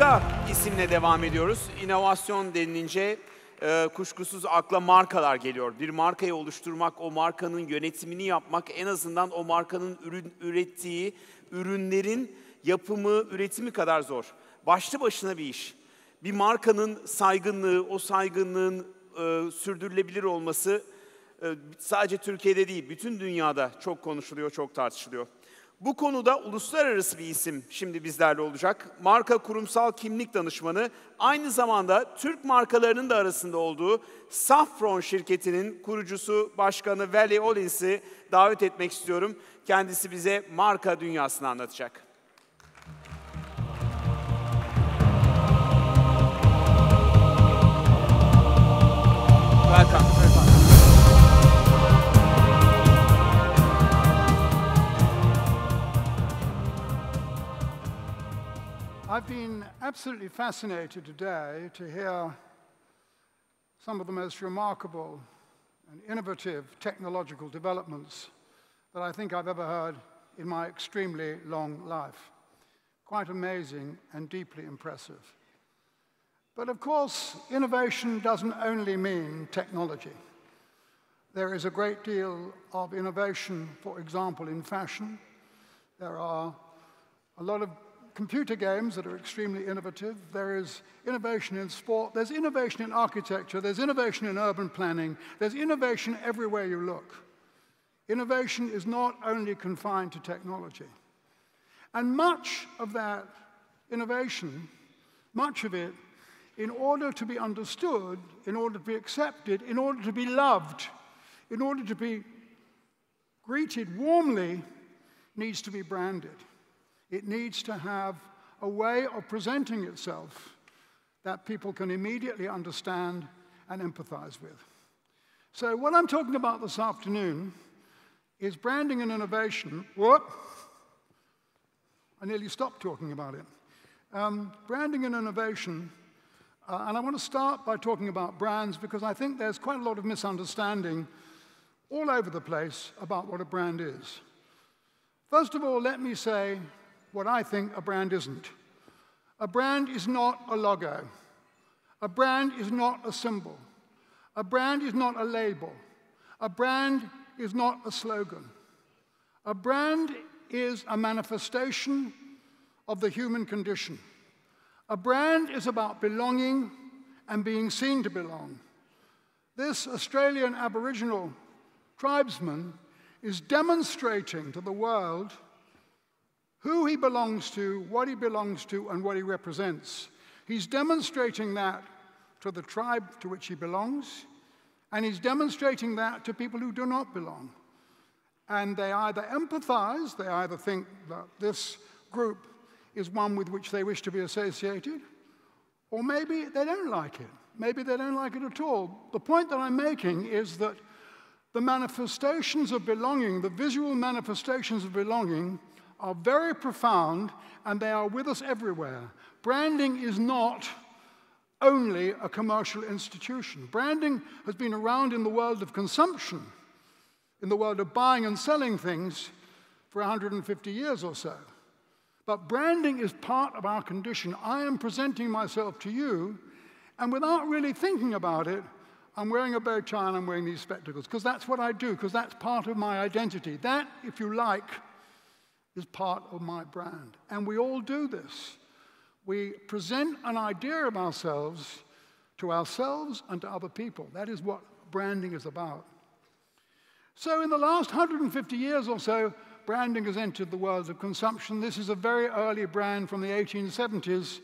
Marka isimle devam ediyoruz. İnovasyon denilince kuşkusuz akla markalar geliyor. Bir markayı oluşturmak, o markanın yönetimini yapmak, en azından o markanın ürettiği ürünlerin yapımı, üretimi kadar zor. Başlı başına bir iş. Bir markanın saygınlığı, o saygınlığın sürdürülebilir olması sadece Türkiye'de değil, bütün dünyada çok konuşuluyor, çok tartışılıyor. Bu konuda uluslararası bir isim şimdi bizlerle olacak. Marka Kurumsal Kimlik Danışmanı, aynı zamanda Türk markalarının da arasında olduğu Saffron şirketinin kurucusu, başkanı Wally Olins'i davet etmek istiyorum. Kendisi bize marka dünyasını anlatacak. Welcome. I've been absolutely fascinated today to hear some of the most remarkable and innovative technological developments that I think I've ever heard in my extremely long life. Quite amazing and deeply impressive. But of course, innovation doesn't only mean technology. There is a great deal of innovation, for example, in fashion. There are a lot of computer games that are extremely innovative. There is innovation in sport. There's innovation in architecture. There's innovation in urban planning. There's innovation everywhere you look. Innovation is not only confined to technology. And much of that innovation, much of it, in order to be understood, in order to be accepted, in order to be loved, in order to be greeted warmly, needs to be branded. It needs to have a way of presenting itself that people can immediately understand and empathize with. So what I'm talking about this afternoon is branding and innovation. What? I nearly stopped talking about it. Branding and innovation, and I want to start by talking about brands because I think there's quite a lot of misunderstanding all over the place about what a brand is. First of all, let me say what I think a brand isn't. A brand is not a logo. A brand is not a symbol. A brand is not a label. A brand is not a slogan. A brand is a manifestation of the human condition. A brand is about belonging and being seen to belong. This Australian Aboriginal tribesman is demonstrating to the world who he belongs to, what he belongs to, and what he represents. He's demonstrating that to the tribe to which he belongs, and he's demonstrating that to people who do not belong. And they either empathize, they either think that this group is one with which they wish to be associated, or maybe they don't like it. Maybe they don't like it at all. The point that I'm making is that the manifestations of belonging, the visual manifestations of belonging, are very profound, and they are with us everywhere. Branding is not only a commercial institution. Branding has been around in the world of consumption, in the world of buying and selling things for 150 years or so. But branding is part of our condition. I am presenting myself to you, and without really thinking about it, I'm wearing a bow tie and I'm wearing these spectacles, because that's what I do, because that's part of my identity. That, if you like, is part of my brand. And we all do this. We present an idea of ourselves to ourselves and to other people. That is what branding is about. So in the last 150 years or so, branding has entered the world of consumption. This is a very early brand from the 1870s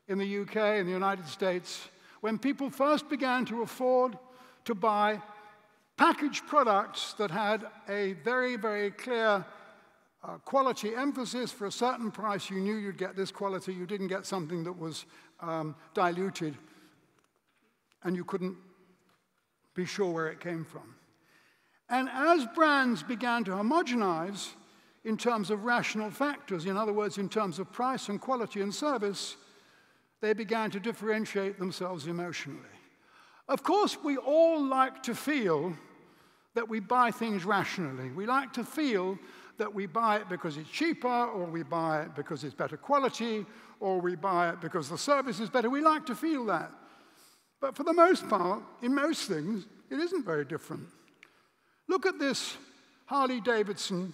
in the UK and the United States, when people first began to afford to buy packaged products that had a very, very clear quality emphasis. For a certain price, you knew you'd get this quality. You didn't get something that was diluted, and you couldn't be sure where it came from. And as brands began to homogenize in terms of rational factors, in other words, in terms of price and quality and service, they began to differentiate themselves emotionally. Of course, we all like to feel that we buy things rationally. We like to feel that we buy it because it's cheaper, or we buy it because it's better quality, or we buy it because the service is better. We like to feel that. But for the most part, in most things, it isn't very different. Look at this Harley-Davidson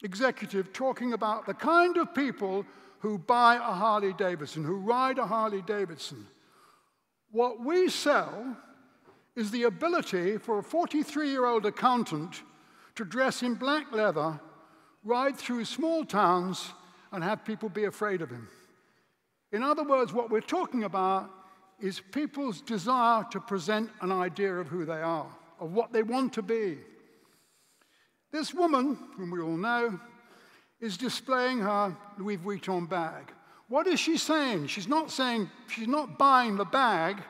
executive talking about the kind of people who buy a Harley-Davidson, who ride a Harley-Davidson. What we sell is the ability for a 43-year-old accountant to dress in black leather, ride through small towns, and have people be afraid of him. In other words, what we're talking about is people's desire to present an idea of who they are, of what they want to be. This woman, whom we all know, is displaying her Louis Vuitton bag. What is she saying? She's not buying the bag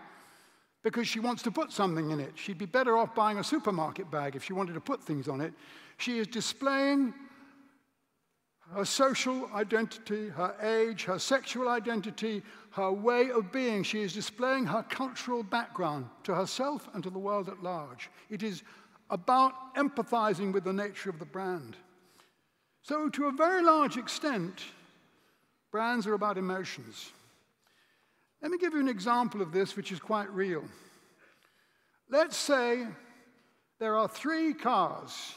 because she wants to put something in it. She'd be better off buying a supermarket bag if she wanted to put things on it. She is displaying her social identity, her age, her sexual identity, her way of being. She is displaying her cultural background to herself and to the world at large. It is about empathizing with the nature of the brand. So to a very large extent, brands are about emotions. Let me give you an example of this, which is quite real. Let's say there are 3 cars,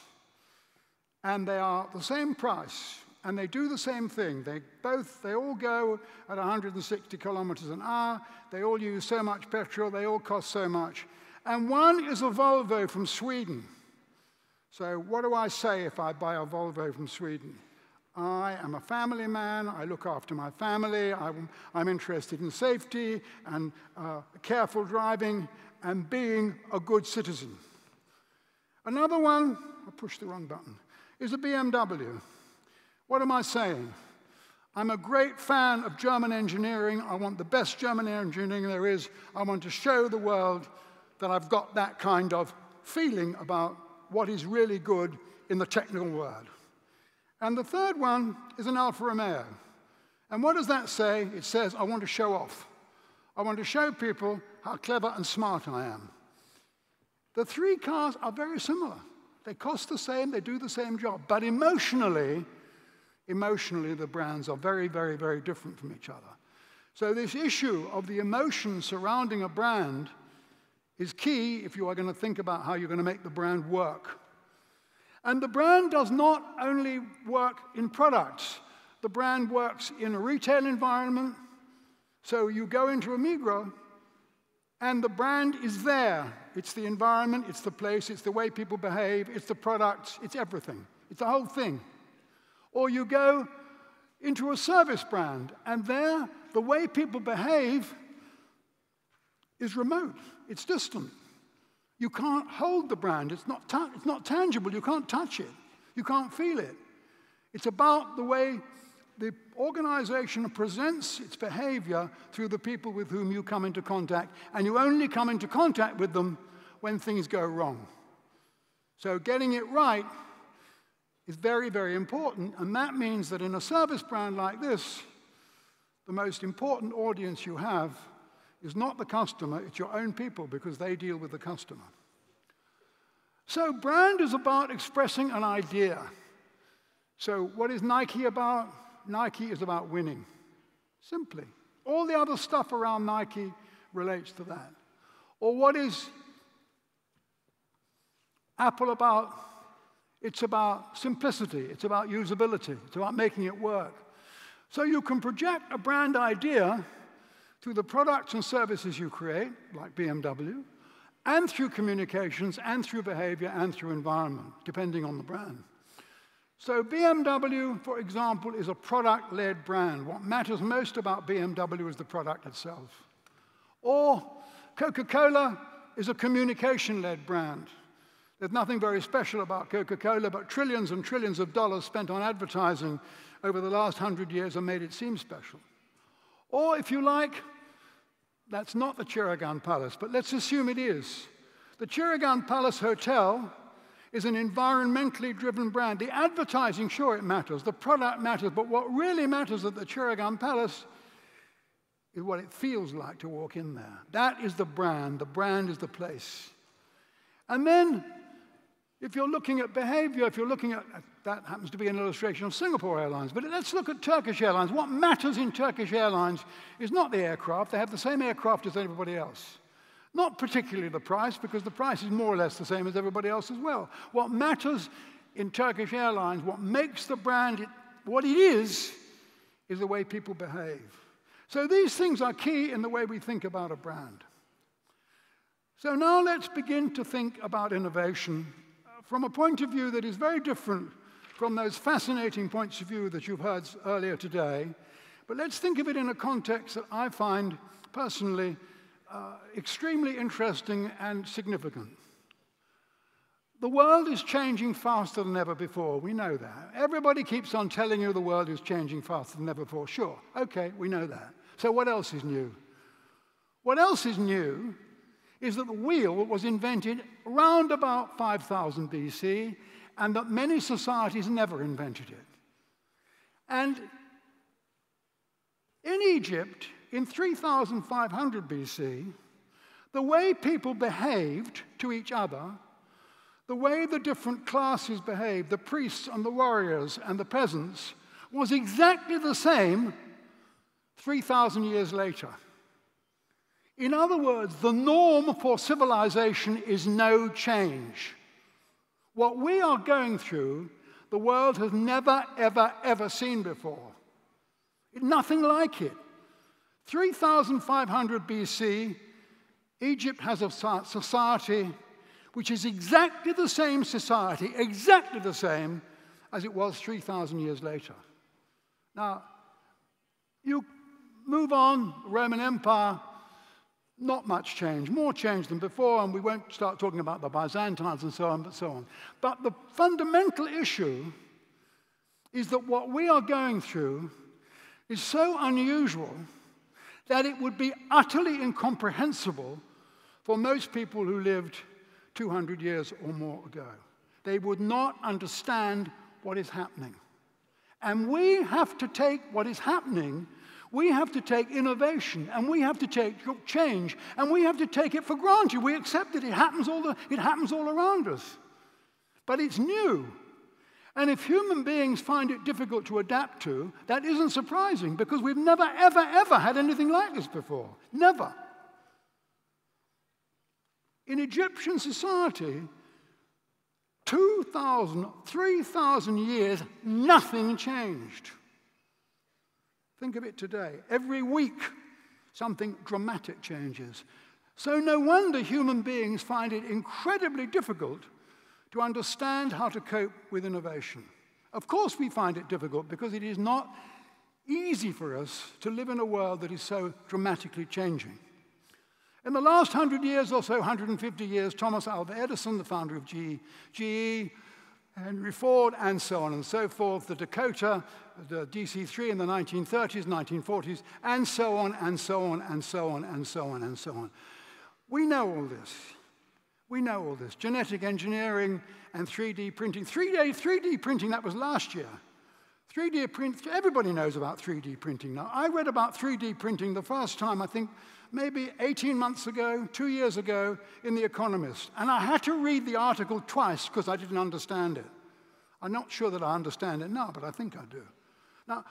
and they are the same price, and they do the same thing. They all go at 160 kilometers an hour. They all use so much petrol. They all cost so much. And one is a Volvo from Sweden. So what do I say if I buy a Volvo from Sweden? I am a family man. I look after my family. I'm interested in safety and careful driving and being a good citizen. Another one, I pushed the wrong button, is a BMW. What am I saying? I'm a great fan of German engineering. I want the best German engineering there is. I want to show the world that I've got that kind of feeling about what is really good in the technical world. And the third one is an Alfa Romeo. And what does that say? It says, I want to show off. I want to show people how clever and smart I am. The 3 cars are very similar. They cost the same, they do the same job. But emotionally, the brands are very, very, very different from each other. So this issue of the emotion surrounding a brand is key if you are going to think about how you're going to make the brand work. And the brand does not only work in products. The brand works in a retail environment. So you go into a Migros, and the brand is there. It's the environment, it's the place, it's the way people behave, it's the products, it's everything. It's the whole thing. Or you go into a service brand, and there, the way people behave is remote. It's distant. You can't hold the brand. It's not tangible. You can't touch it. You can't feel it. It's about the way the organization presents its behavior through the people with whom you come into contact, and you only come into contact with them when things go wrong. So getting it right is very, very important, and that means that in a service brand like this, the most important audience you have is not the customer, it's your own people, because they deal with the customer. So brand is about expressing an idea. So what is Nike about? Nike is about winning, simply. All the other stuff around Nike relates to that. Or what is Apple about? It's about simplicity, it's about usability, it's about making it work. So you can project a brand idea through the products and services you create, like BMW, and through communications, and through behavior, and through environment, depending on the brand. So BMW, for example, is a product-led brand. What matters most about BMW is the product itself. Or Coca-Cola is a communication-led brand. There's nothing very special about Coca-Cola, but trillions and trillions of dollars spent on advertising over the last 100 years have made it seem special. Or, if you like, that's not the Chiragan Palace, but let's assume it is. The Chiragan Palace Hotel is an environmentally driven brand. The advertising, sure, it matters. The product matters. But what really matters at the Chiragan Palace is what it feels like to walk in there. That is the brand. The brand is the place. And then If you're looking at behavior, if you're looking at, that happens to be an illustration of Singapore Airlines, but let's look at Turkish Airlines. What matters in Turkish Airlines is not the aircraft. They have the same aircraft as everybody else. Not particularly the price, because the price is more or less the same as everybody else as well. What matters in Turkish Airlines, what makes the brand what it is the way people behave. So these things are key in the way we think about a brand. So now let's begin to think about innovation from a point of view that is very different from those fascinating points of view that you've heard earlier today. But let's think of it in a context that I find personally extremely interesting and significant. The world is changing faster than ever before. We know that. Everybody keeps on telling you the world is changing faster than ever before. Sure, okay, we know that. So what else is new? What else is new is that the wheel was invented around about 5000 BC, and that many societies never invented it. And in Egypt, in 3500 BC, the way people behaved to each other, the way the different classes behaved, the priests and the warriors and the peasants, was exactly the same 3000 years later. In other words, the norm for civilization is no change. What we are going through, the world has never, ever, ever seen before. Nothing like it. 3500 BC, Egypt has a society which is exactly the same society, exactly the same as it was 3000 years later. Now, you move on, Roman Empire, not much change, more change than before, and we won't start talking about the Byzantines and so on, but so on. But the fundamental issue is that what we are going through is so unusual that it would be utterly incomprehensible for most people who lived 200 years or more ago. They would not understand what is happening. And we have to take what is happening, we have to take innovation, and we have to take change, and we have to take it for granted. We accept that it happens all around us. But it's new. And if human beings find it difficult to adapt to, that isn't surprising, because we've never, ever, ever had anything like this before. Never. In Egyptian society, 2,000, 3,000 years, nothing changed. Think of it today. Every week, something dramatic changes. So no wonder human beings find it incredibly difficult to understand how to cope with innovation. Of course we find it difficult because it is not easy for us to live in a world that is so dramatically changing. In the last 100 years or so, 150 years, Thomas Alva Edison, the founder of GE, Henry Ford, and so on and so forth, the Dakota, the DC-3 in the 1930s, 1940s, and so on, and so on, and so on, and so on, and so on. We know all this. We know all this. Genetic engineering and 3D printing. 3D printing, that was last year. 3D print, everybody knows about 3D printing now. I read about 3D printing the first time, I think, maybe 18 months ago, 2 years ago, in The Economist. And I had to read the article twice because I didn't understand it. I'm not sure that I understand it now, but I think I do. Now,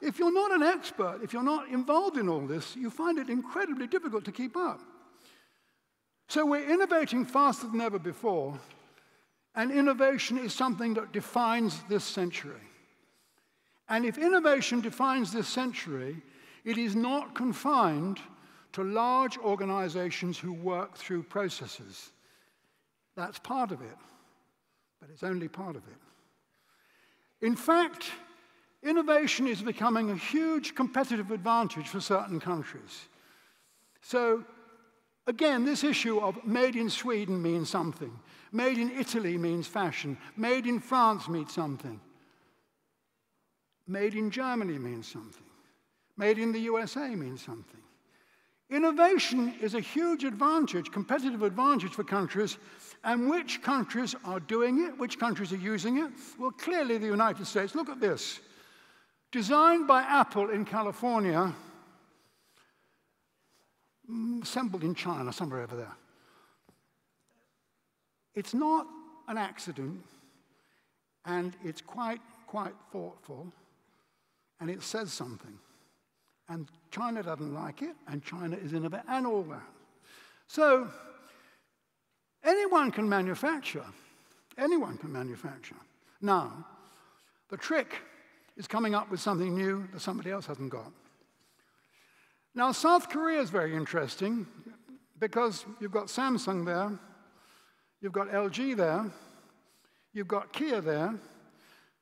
if you're not an expert, if you're not involved in all this, you find it incredibly difficult to keep up. So we're innovating faster than ever before, and innovation is something that defines this century. And if innovation defines this century, it is not confined to large organizations who work through processes. That's part of it, but it's only part of it. In fact, innovation is becoming a huge competitive advantage for certain countries. So, again, this issue of made in Sweden means something. Made in Italy means fashion. Made in France means something. Made in Germany means something. Made in the USA means something. Innovation is a huge advantage, competitive advantage for countries, and which countries are doing it, which countries are using it? Well, clearly the United States. Look at this. Designed by Apple in California, assembled in China, somewhere over there. It's not an accident, and it's quite thoughtful, and it says something. And China doesn't like it, and China is innovative, and all that. So anyone can manufacture. Anyone can manufacture. Now, the trick is coming up with something new that somebody else hasn't got. Now, South Korea is very interesting because you've got Samsung there, you've got LG there, you've got Kia there,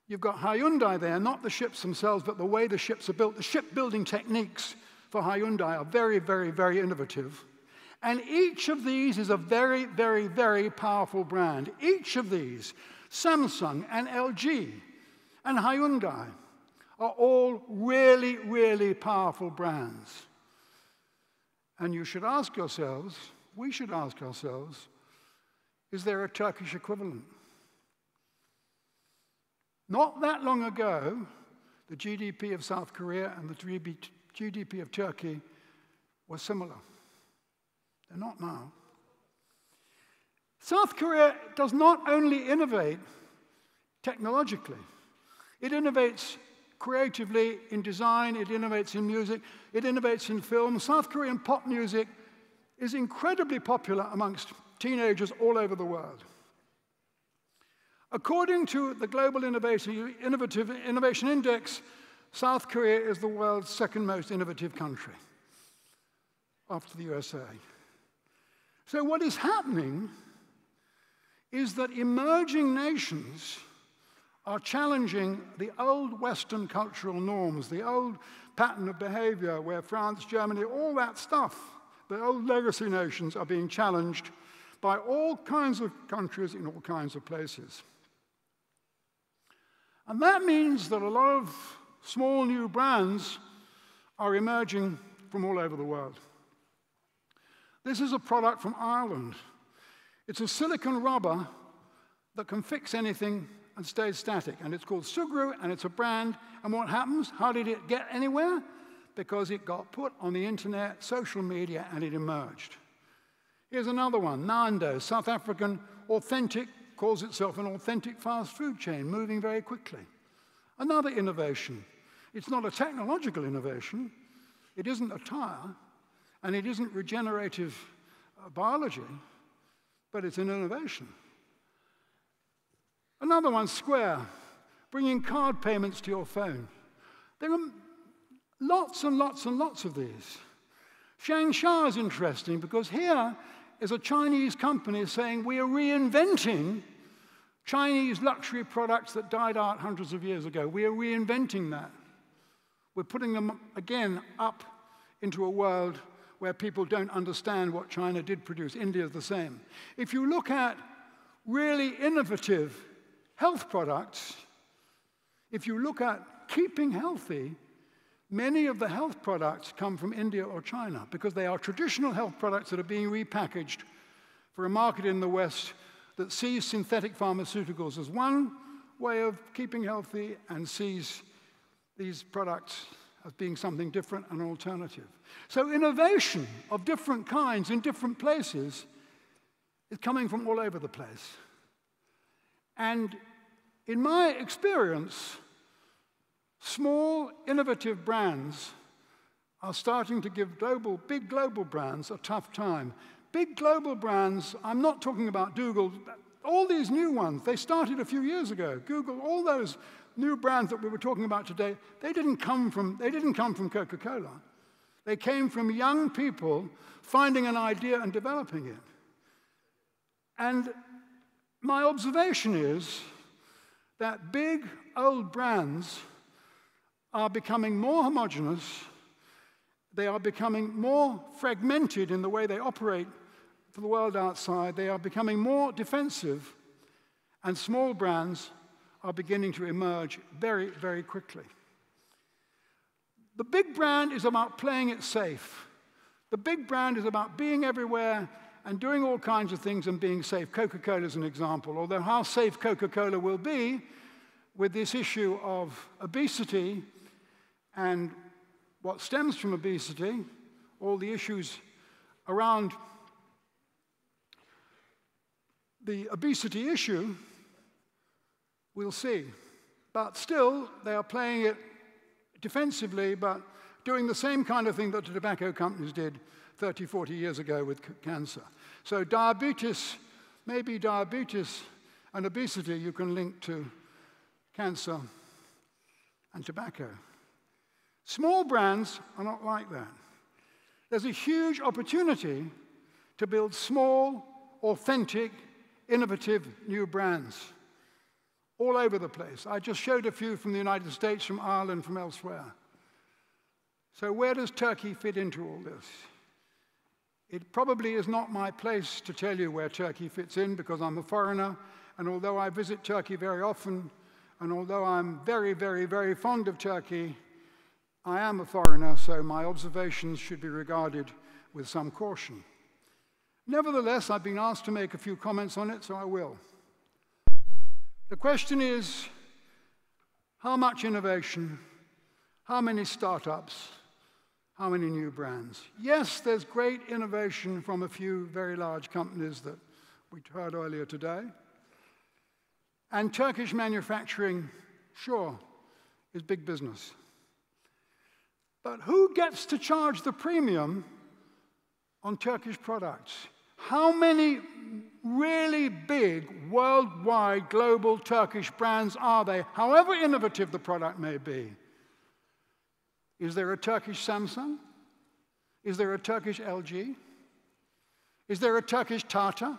you've got Hyundai there, not the ships themselves, but the way the ships are built. The shipbuilding techniques for Hyundai are very, very, very innovative. And each of these is a very, very, very powerful brand. Each of these, Samsung and LG and Hyundai, are all really, really powerful brands. And you should ask yourselves, we should ask ourselves, is there a Turkish equivalent? Not that long ago, the GDP of South Korea and the GDP of Turkey were similar. They're not now. South Korea does not only innovate technologically, it innovates creatively in design, it innovates in music, it innovates in film. South Korean pop music is incredibly popular amongst teenagers all over the world. According to the Global Innovation Index, South Korea is the world's second most innovative country after the USA. So what is happening is that emerging nations are challenging the old Western cultural norms, the old pattern of behavior where France, Germany, all that stuff, the old legacy nations are being challenged by all kinds of countries in all kinds of places. And that means that a lot of small new brands are emerging from all over the world. This is a product from Ireland. It's a silicon rubber that can fix anything and stays static. And it's called Sugru, and it's a brand. And what happens? How did it get anywhere? Because it got put on the internet, social media, and it emerged. Here's another one, Nando, South African, authentic, calls itself an authentic fast food chain, moving very quickly. Another innovation. It's not a technological innovation. It isn't a tire, and it isn't regenerative biology, but it's an innovation. Another one, Square, bringing card payments to your phone. There are lots and lots and lots of these. Shangsha is interesting because here is a Chinese company saying we are reinventing Chinese luxury products that died out hundreds of years ago. We are reinventing that. We're putting them, again, up into a world where people don't understand what China did produce. India is the same. If you look at really innovative health products, if you look at keeping healthy, many of the health products come from India or China because they are traditional health products that are being repackaged for a market in the West that sees synthetic pharmaceuticals as one way of keeping healthy and sees these products as being something different and alternative. So innovation of different kinds in different places is coming from all over the place. And in my experience, small, innovative brands are starting to give big global brands a tough time. Big global brands, I'm not talking about Google, all these new ones, they started a few years ago. Google, all those new brands that we were talking about today, they didn't come from Coca-Cola. They came from young people finding an idea and developing it. And my observation is that big, old brands are becoming more homogeneous, they are becoming more fragmented in the way they operate for the world outside, they are becoming more defensive, and small brands are beginning to emerge very, very quickly. The big brand is about playing it safe. The big brand is about being everywhere and doing all kinds of things and being safe. Coca-Cola is an example, although how safe Coca-Cola will be with this issue of obesity and what stems from obesity, all the issues around The obesity issue, we'll see. But still, they are playing it defensively, but doing the same kind of thing that the tobacco companies did 30, 40 years ago with cancer. So diabetes, maybe diabetes and obesity you can link to cancer and tobacco. Small brands are not like that. There's a huge opportunity to build small, authentic, innovative new brands all over the place. I just showed a few from the United States, from Ireland, from elsewhere. So where does Turkey fit into all this? It probably is not my place to tell you where Turkey fits in because I'm a foreigner, and although I visit Turkey very often, and although I'm very, very, very fond of Turkey, I am a foreigner, so my observations should be regarded with some caution. Nevertheless, I've been asked to make a few comments on it, so I will. The question is, how much innovation, how many startups, how many new brands? Yes, there's great innovation from a few very large companies that we heard earlier today. And Turkish manufacturing, sure, is big business. But who gets to charge the premium on Turkish products? How many really big, worldwide, global Turkish brands are there, however innovative the product may be? Is there a Turkish Samsung? Is there a Turkish LG? Is there a Turkish Tata?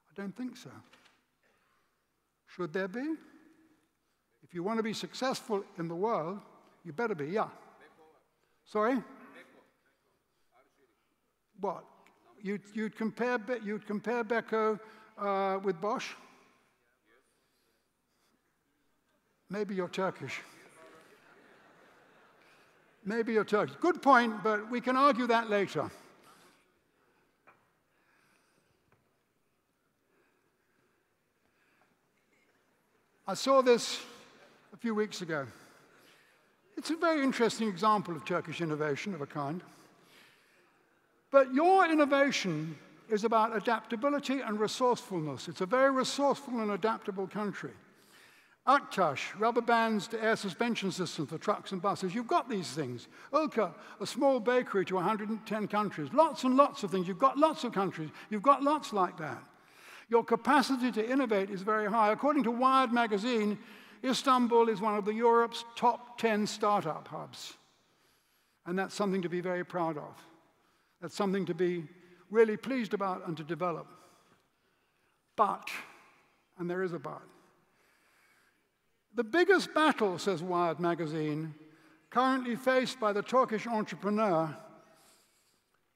I don't think so. Should there be? If you want to be successful in the world, you better be, yeah. Sorry? What? You'd compare Beko with Bosch? Maybe you're Turkish. Maybe you're Turkish. Good point, but we can argue that later. I saw this a few weeks ago. It's a very interesting example of Turkish innovation of a kind. But your innovation is about adaptability and resourcefulness. It's a very resourceful and adaptable country. Aktaş, rubber bands to air suspension systems for trucks and buses. You've got these things. Ulka, a small bakery to 110 countries. Lots and lots of things. You've got lots of countries. You've got lots like that. Your capacity to innovate is very high. According to Wired magazine, Istanbul is one of Europe's top 10 startup hubs. And that's something to be very proud of. That's something to be really pleased about and to develop. But, and there is a but, the biggest battle, says Wired magazine, currently faced by the Turkish entrepreneur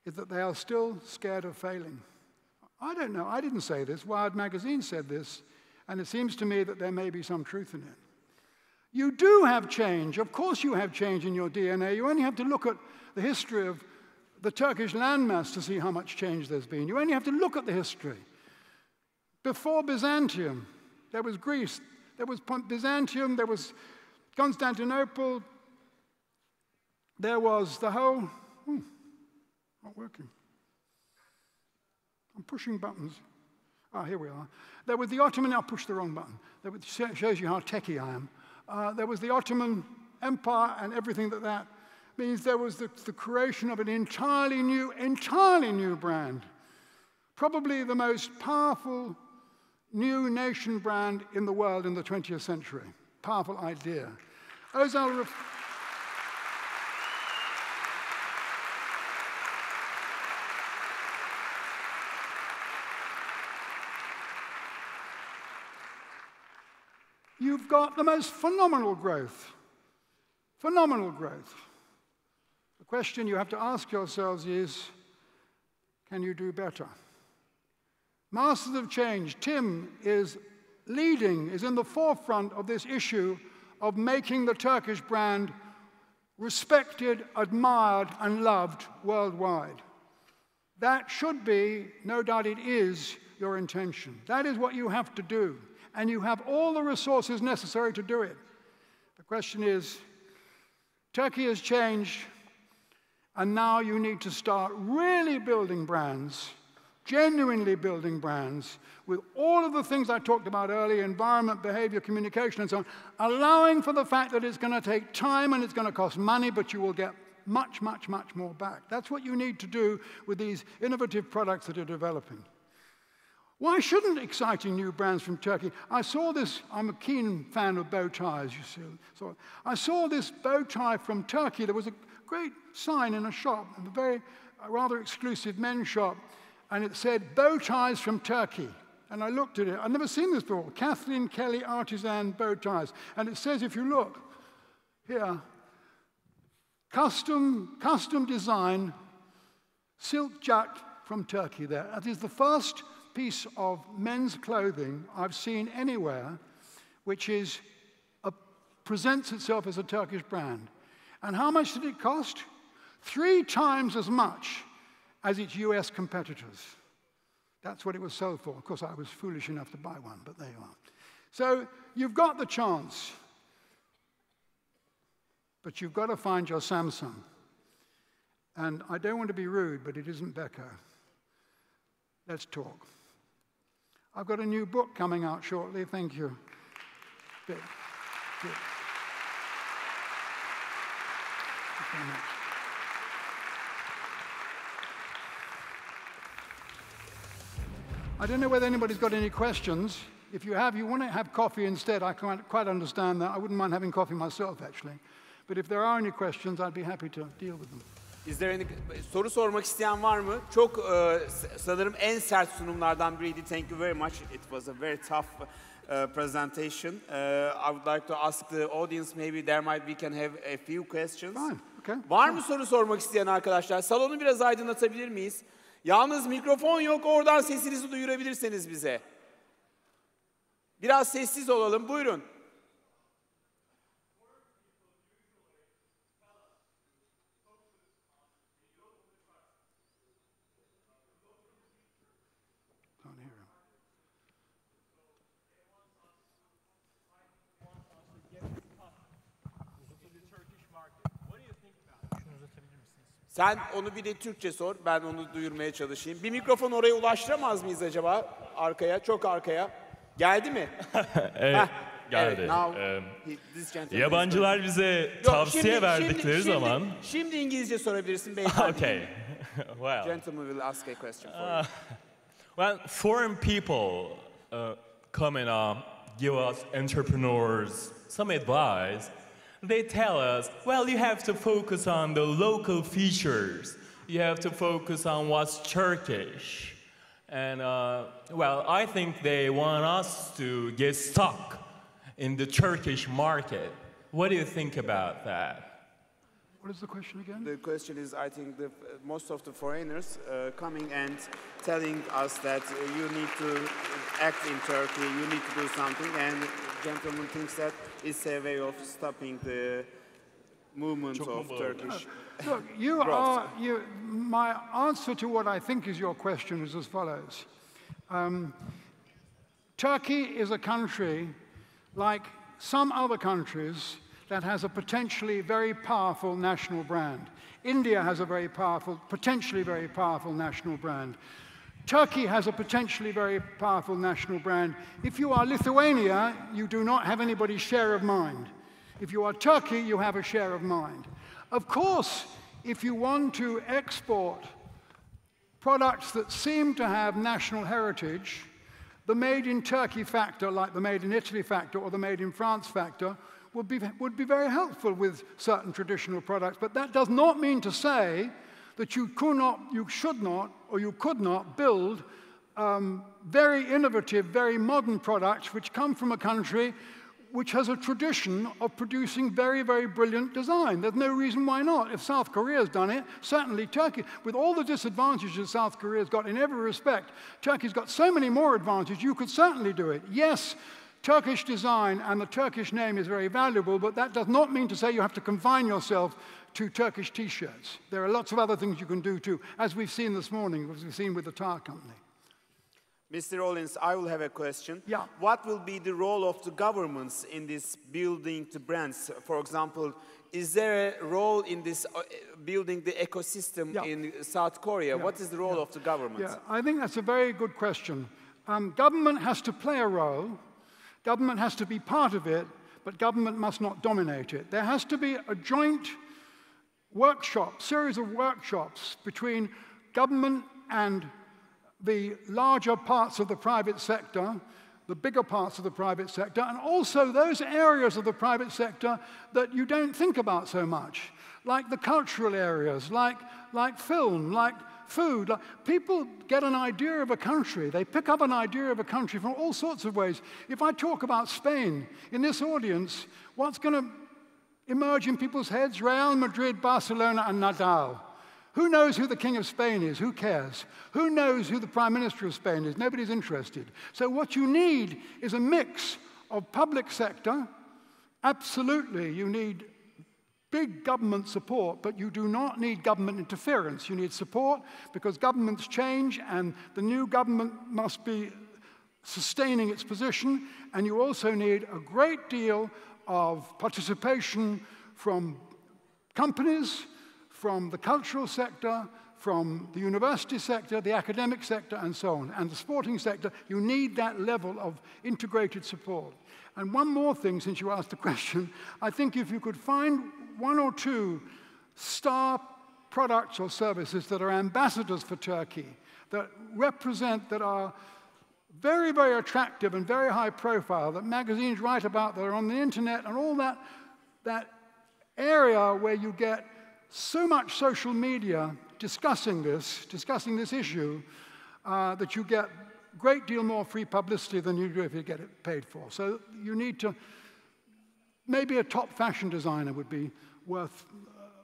is that they are still scared of failing. I don't know, I didn't say this, Wired magazine said this, and it seems to me that there may be some truth in it. You do have change, of course you have change in your DNA. You only have to look at the history of the Turkish landmass to see how much change there's been. You only have to look at the history. Before Byzantium, there was Greece, there was Byzantium, there was Constantinople, there was the whole, not working. I'm pushing buttons. Ah, here we are. There was the Ottoman, I pushed the wrong button. That shows you how techie I am. There was the Ottoman Empire and everything that means. There was the creation of an entirely new brand. Probably the most powerful new nation brand in the world in the 20th century. Powerful idea. You've got the most phenomenal growth. Phenomenal growth. The question you have to ask yourselves is, can you do better? Masters of Change, Tim is leading, is in the forefront of this issue of making the Turkish brand respected, admired, and loved worldwide. That should be, no doubt it is, your intention. That is what you have to do. And you have all the resources necessary to do it. The question is, Turkey has changed, And now you need to start really building brands, genuinely building brands, with all of the things I talked about earlier, environment, behavior, communication, and so on, allowing for the fact that it's going to take time and it's going to cost money, but you will get much, much, much more back. That's what you need to do with these innovative products that are developing. Why shouldn't exciting new brands from Turkey? I saw this, I'm a keen fan of bow ties, you see. So I saw this bow tie from Turkey. There was a great sign in a shop, a rather exclusive men's shop, and it said, bow ties from Turkey. And I looked at it, I'd never seen this before, Kathleen Kelly Artisan Bow Ties. And it says, if you look here, custom design, silk jacket from Turkey there. That is the first piece of men's clothing I've seen anywhere which presents itself as a Turkish brand. And how much did it cost? 3 times as much as its US competitors. That's what it was sold for. Of course, I was foolish enough to buy one, but there you are. So you've got the chance, but you've got to find your Samsung. And I don't want to be rude, but it isn't Beko. Let's talk. I've got a new book coming out shortly. Thank you. Good. Thank you very much. I don't know whether anybody's got any questions. If you have, you want to have coffee instead, I can't quite understand that. I wouldn't mind having coffee myself, actually. But if there are any questions, I'd be happy to deal with them. Soru sormak isteyen var mı? Çok sanırım en sert sunumlardan biriydi. Thank you very much. It was a very tough presentation. I would like to ask the audience, maybe we can have a few questions. Fine, okay. Var mı soru sormak isteyen arkadaşlar? Salonu biraz aydınlatabilir miyiz? Yalnız mikrofon yok, oradan sesinizi duyurabilirseniz bize. Biraz sessiz olalım, buyurun. Sen onu bir de Türkçe sor, ben onu duyurmaya çalışayım. Bir mikrofon oraya ulaştıramaz mıyız acaba? Arkaya, çok arkaya. Geldi mi? Evet, geldi. Evet, yabancılar bize tavsiye verdikleri zaman... Şimdi İngilizce sorabilirsin beyefendi. Okay. Well, gentleman will ask a question for you. Well, foreign people come and give us entrepreneurs some advice. They tell us, well, you have to focus on the local features. You have to focus on what's Turkish. And, well, I think they want us to get stuck in the Turkish market. What do you think about that? What is the question again? The question is, I think most of the foreigners coming and telling us that you need to act in Turkey, you need to do something, and gentleman thinks that it's a way of stopping the movement of Turkish. Look, my answer to what I think is your question is as follows. Turkey is a country like some other countries that has a potentially very powerful national brand. India has a very powerful, potentially very powerful national brand. Turkey has a potentially very powerful national brand. If you are Lithuania, you do not have anybody's share of mind. If you are Turkey, you have a share of mind. Of course, if you want to export products that seem to have national heritage, the made in Turkey factor, like the made in Italy factor or the made in France factor, would be very helpful with certain traditional products. But that does not mean to say that you should not, or you could not build very innovative, very modern products which come from a country which has a tradition of producing very, very brilliant design. There's no reason why not. If South Korea's done it, certainly Turkey, with all the disadvantages South Korea's got in every respect, Turkey's got so many more advantages, you could certainly do it. Yes, Turkish design and the Turkish name is very valuable, but that does not mean to say you have to confine yourself to Turkish T-shirts. There are lots of other things you can do too, as we've seen this morning, as we've seen with the tire company. Mr. Olins, I will have a question. Yeah. What will be the role of the governments in this building the brands? For example, is there a role in this building the ecosystem in South Korea? What is the role of the government? Yeah, I think that's a very good question. Government has to play a role. Government has to be part of it, but government must not dominate it. There has to be a joint workshop, series of workshops between government and the larger parts of the private sector, the bigger parts of the private sector, and also those areas of the private sector that you don't think about so much, like the cultural areas, like film, like food. People get an idea of a country. They pick up an idea of a country from all sorts of ways. If I talk about Spain in this audience, what's going to emerge in people's heads? Real Madrid, Barcelona, and Nadal. Who knows who the King of Spain is? Who cares? Who knows who the Prime Minister of Spain is? Nobody's interested. So what you need is a mix of public sector. Absolutely, you need big government support, but you do not need government interference. You need support because governments change and the new government must be sustaining its position, and you also need a great deal of participation from companies, from the cultural sector, from the university sector, the academic sector, and so on, and the sporting sector. You need that level of integrated support. And one more thing, since you asked the question, I think if you could find one or two star products or services that are ambassadors for Turkey, that represent, that are very, very attractive and very high profile, that magazines write about, that are on the internet, and all that area where you get so much social media discussing this issue, that you get a great deal more free publicity than you do if you get it paid for. So you need to, maybe a top fashion designer would be worth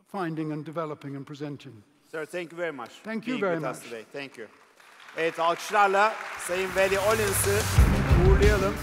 finding and developing and presenting. Sir, thank you very much. Thank you very much. Thank you. Evet, alkışlarla Sayın Wally Olins'i uğurlayalım.